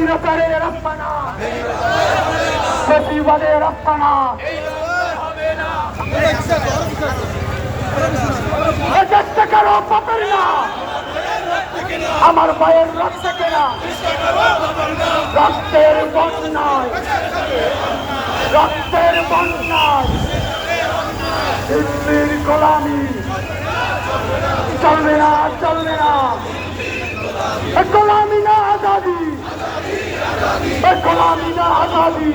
স্বৈরাচারের রাস্তানা ফ্যাসিবাদের রাস্তানা চেষ্টা করো পাপের না আমার ভাইয়ের রক্ত কেনা রক্তের বন্যায় রক্তের বন্যায় দিল্লির গোলামি চলবে না চলবে না গোলামি না আজাদি গোলামি না আজাদি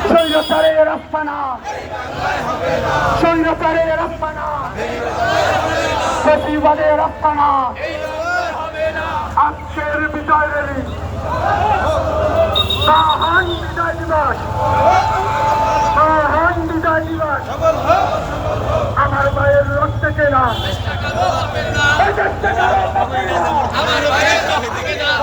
স্বৈরাচারের রাস্তানা স্বৈরাচারের রাস্তানা ফ্যাসিবাদের রাস্তানা আজকের বিজয় র্যালি মহান বিজয় দিবস মহান বিজয় দিবস আমার ভাইয়ের রক্ত কেনা আমার ভাইয়ের রক্ত কেনা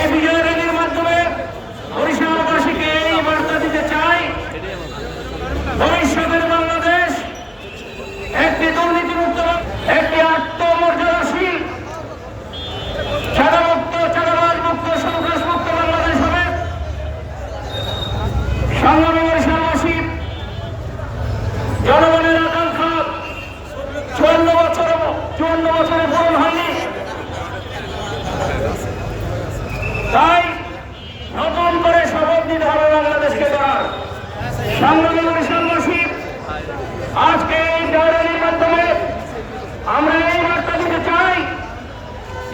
এই বিজয় র্যালির মাধ্যমে বরিশালবাসীকে এই বার্তা দিতে চাই, ভবিষ্যতের বাংলাদেশ একটি দুর্নীতিমুক্ত, একটি আত্মমর্যাদাশীল, চাঁদামুক্ত, চাঁদাবাজ মুক্ত, সন্ত্রাস মুক্ত বাংলাদেশ হবে। সংগ্রামী বরিশালবাসী, জনগণের আকাঙ্ক্ষা 54 বছরে পূরণ হয়নি, তাই নতুন করে শপথ নিতে হবে বাংলাদেশকে গড়ার। সংগ্রামী বরিশালবাসী, আজকে এই র্যালির মাধ্যমে আমরা এই বার্তা দিতে চাই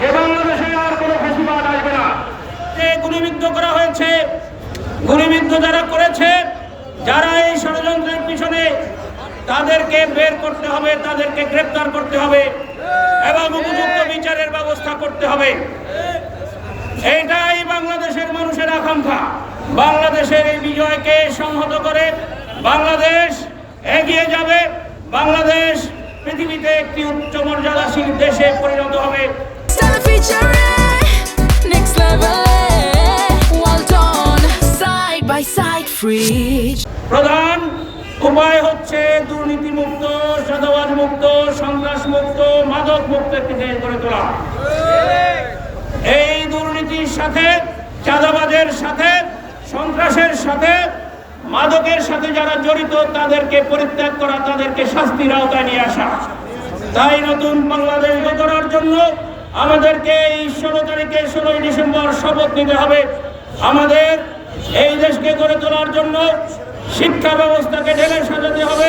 যে বাংলাদেশে আর কোনো ফ্যাসিবাদ আসবে না। যে গুলিবিদ্ধ করা হয়েছে, গুলিবিদ্ধ যারা করেছে, যারা এই ষড়যন্ত্রের পিছনে, তাদেরকে বের করতে হবে, তাদেরকে গ্রেপ্তার করতে হবে এবং উপযুক্ত বিচারের ব্যবস্থা করতে হবে। এইটাই বাংলাদেশের মানুষের আকাঙ্ক্ষা। বাংলাদেশের এই বিজয়কে সংহত করে বাংলাদেশ এগিয়ে যাবে, বাংলাদেশ পৃথিবীতে একটি উচ্চ মর্যাদাশীল দেশে পরিণত হবে। প্রধান উপায় হচ্ছে দুর্নীতিমুক্ত, চাঁদাবাজ মুক্ত, সন্ত্রাস মুক্ত, মাদক মুক্ত একটি দেশ গড়ে তোলা। এই দুর্নীতির সাথে, চাঁদাবাজের সাথে, সন্ত্রাসের সাথে, মাদকের সাথে যারা জড়িত তাদেরকে পরিত্যাগ করা, তাদেরকে শাস্তির আওতায় নিয়ে আসা। তাই নতুন বাংলাদেশ গড়ার জন্য আমাদেরকে এই 16 ডিসেম্বর শপথ নিতে হবে। আমাদের এই দেশকে গড়ে তোলার জন্য শিক্ষা ব্যবস্থাকে ঢেলে সাজাতে হবে।